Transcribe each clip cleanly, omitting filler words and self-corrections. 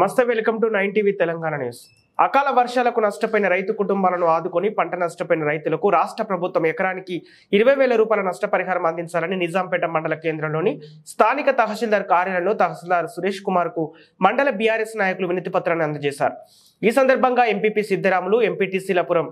నమస్తే, welcome to 9 TV Telangana news. అకాల వర్షాలకు నష్టపోయిన రైతు కుటుంబాలను ఆదుకొని పంట నష్టపోయిన రైతులకు రాష్ట్ర ప్రభుత్వం ఎకరానికి 20,000 రూపాయల నష్టపరిహారం అందించాలని నిజాంపేట మండల కేంద్రంలోని స్థానిక తహసీల్దార్ కార్యాలయంలో తహసీల్దార్ సురేష్ కుమార్ కు మండల బీఆర్ఎస్ నాయకులు వినతి పత్రాన్ని అందజేశారు. ఈ సందర్భంగా ఎంపీపీ సిద్ధరాములు, ఎంపీటీసీలపురం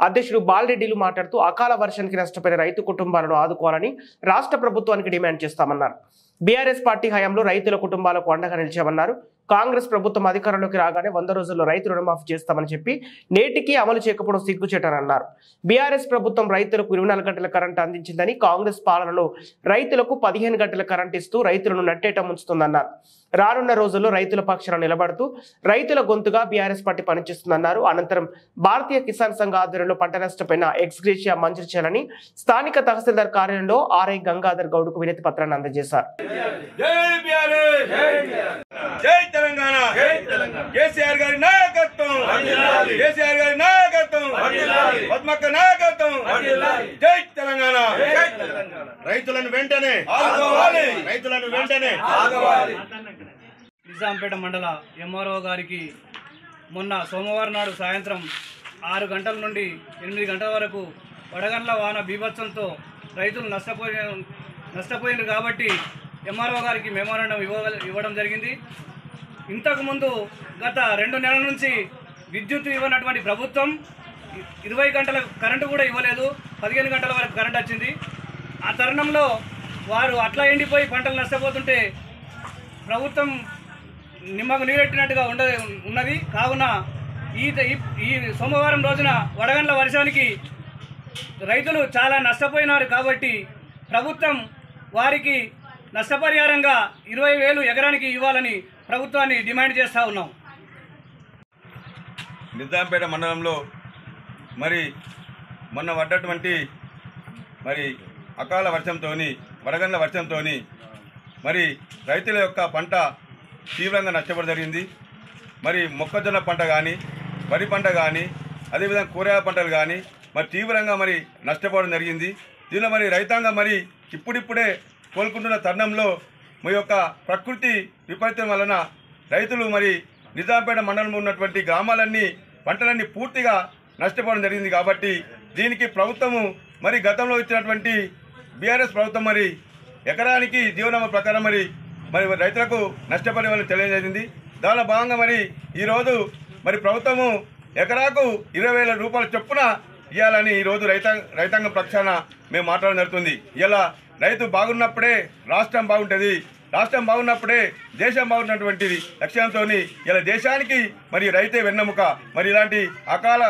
అధ్యక్షుడు బాలరెడ్డిలు మాట్లాడుతూ అకాల వర్షానికి నష్టపోయిన రైతు కుటుంబాలను ఆదుకోవాలని రాష్ట్ర ప్రభుత్వానికి డిమాండ్ చేస్తామన్నారు. బీఆర్ఎస్ పార్టీ హయాంలో రైతుల కుటుంబాలకు అండగా నిలిచామన్నారు. కాంగ్రెస్ ప్రభుత్వం అధికారంలోకి రాగానే 100 రోజుల్లో రైతు రుణమాఫీ చేస్తామని చెప్పి నేటికి అమలు చేయకపోవడం సిగ్గుచేటన్నారు. బీఆర్ఎస్ ప్రభుత్వం రైతులకు 24 గంటల కరెంటు అందించిందని, కాంగ్రెస్ పాలనలో రైతులకు 15 గంటల కరెంటు ఇస్తూ రైతులను నట్టేట ముంచుతుందన్నారు. రానున్న రోజుల్లో రైతుల పక్షాన నిలబడుతూ రైతుల గొంతుగా బీఆర్ఎస్ పార్టీ పనిచేస్తుందన్నారు. అనంతరం భారతీయ కిసాన్ సంఘ ఆధ్వర్యంలో పంట నష్టపోయిన ఎక్స్గ్రేషియా మంజూరు చేయాలని స్థానిక తహసీల్దార్ కార్యాలయంలో ఆర్ఐ గంగాధర్ గౌడ్కు వినతి పత్రాన్ని అందజేశారు. జై తెలంగాణ, కేసీఆర్ గారి నాయకత్వం, కేసీఆర్ గారి నాయకత్వం, పద్మక్క నాయకత్వం. జై తెలంగాణ. రైతులను వెంటనే ఆదుకోవాలి, రైతులను వెంటనే ఆదుకోవాలి. నిజాంపేట మండల ఎంఆర్ఓ గారికి మొన్న సోమవారం నాడు సాయంత్రం 6 గంటల నుండి 8 గంటల వరకు వడగండ్ల వాన బీభత్సంతో రైతులు నష్టపోయినారు కాబట్టి ఎంఆర్ఓ గారికి మెమోరాండం ఇవ్వడం జరిగింది. ఇంతకుముందు గత 2 నెలల నుంచి విద్యుత్ ఇవ్వనటువంటి ప్రభుత్వం 20 గంటల కరెంటు కూడా ఇవ్వలేదు. 15 గంటల వరకు కరెంటు వచ్చింది. ఆ తరుణంలో వారు అట్లా ఎండిపోయి పంటలు నష్టపోతుంటే ప్రభుత్వం నిమ్మకు నీరెట్టినట్టుగా ఉన్నది. కావున ఈ సోమవారం రోజున వడగండ్ల వర్షానికి రైతులు చాలా నష్టపోయినారు కాబట్టి ప్రభుత్వం వారికి నష్టపరిహారంగా 20,000 ఎకరానికి ఇవ్వాలని ప్రభుత్వాన్ని డిమాండ్ చేస్తూ ఉన్నాం. నిజాంపేట మండలంలో మరి మొన్న పడ్డటువంటి మరి అకాల వర్షంతో, వడగండ్ల వర్షంతో మరి రైతుల యొక్క పంట తీవ్రంగా నష్టపోవడం జరిగింది. మరి మొక్కజొన్న పంట కానీ, వరి పంట కానీ, అదేవిధంగా కూరగాయ పంటలు కానీ మరి తీవ్రంగా మరి నష్టపోవడం జరిగింది. దీనిలో మరి రైతాంగం మరి ఇప్పుడిప్పుడే కోలుకుంటున్న తరుణంలో మీ యొక్క ప్రకృతి విపరీతం వలన రైతులు మరి నిజాంపేట మండలంలో ఉన్నటువంటి గ్రామాలన్నీ పంటలన్నీ పూర్తిగా నష్టపోవడం జరిగింది. కాబట్టి దీనికి ప్రభుత్వము మరి గతంలో ఇచ్చినటువంటి బీఆర్ఎస్ ప్రభుత్వం మరి ఎకరానికి జీవనామా ప్రకారం మరి రైతులకు నష్టపరిహారం తెలియజేసింది. దానిలో భాగంగా మరి ఈరోజు మరి ప్రభుత్వము ఎకరాకు 20,000 రూపాయల చొప్పున ఇవ్వాలని ఈరోజు రైతాంగం పక్షాన మేము మాట్లాడడం జరుగుతుంది. ఇలా రైతు బాగున్నప్పుడే రాష్ట్రం బాగుంటుంది, రాష్ట్రం బాగున్నప్పుడే దేశం బాగున్నటువంటిది లక్ష్యంతో ఇలా దేశానికి మరి రైతే వెన్నెముక. మరి ఇలాంటి అకాల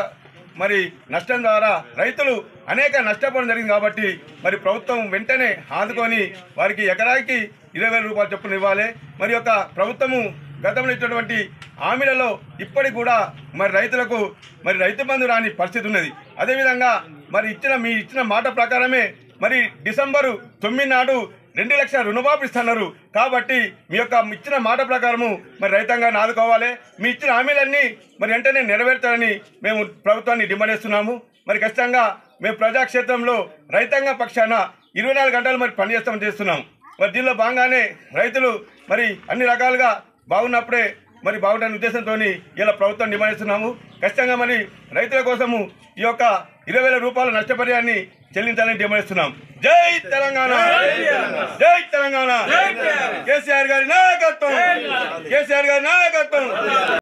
మరి నష్టం ద్వారా రైతులు అనేక నష్టపోవడం జరిగింది. కాబట్టి మరి ప్రభుత్వం వెంటనే ఆదుకొని వారికి ఎకరాకి 20,000 రూపాయల చొప్పున ఇవ్వాలి. మరి యొక్క ప్రభుత్వము గతంలో ఇచ్చినటువంటి హామీలలో ఇప్పటికి కూడా మరి రైతులకు మరి రైతు బంధు రాని పరిస్థితి ఉన్నది. అదేవిధంగా మరి ఇచ్చిన మాట ప్రకారమే మరి డిసెంబరు 9 నాడు 2 లక్షల రుణమాఫీ ఇస్తున్నారు. కాబట్టి మీ యొక్క ఇచ్చిన మాట ప్రకారము మరి రైతాంగాన్ని ఆదుకోవాలి. మీ ఇచ్చిన హామీలన్నీ మరి వెంటనే నెరవేర్చాలని మేము ప్రభుత్వాన్ని డిమాండ్ చేస్తున్నాము. మరి ఖచ్చితంగా మేము ప్రజాక్షేత్రంలో రైతాంగ పక్షాన 24 గంటలు మరి పనిచేస్తామని చేస్తున్నాము. మరి దీనిలో భాగంగానే రైతులు మరి అన్ని రకాలుగా బాగున్నప్పుడే మరి బాగుండని ఉద్దేశంతో ఇలా ప్రభుత్వం డిమాండ్ చేస్తున్నాము. ఖచ్చితంగా మరి రైతుల కోసము ఈ యొక్క 20,000 రూపాయల నష్టపరిహారాన్ని చెల్లించాలని డిమాండ్ చేస్తున్నాం. జై తెలంగాణ, జై తెలంగాణ. కేసీఆర్ గారి నాయకత్వం, కేసీఆర్ గారి నాయకత్వం.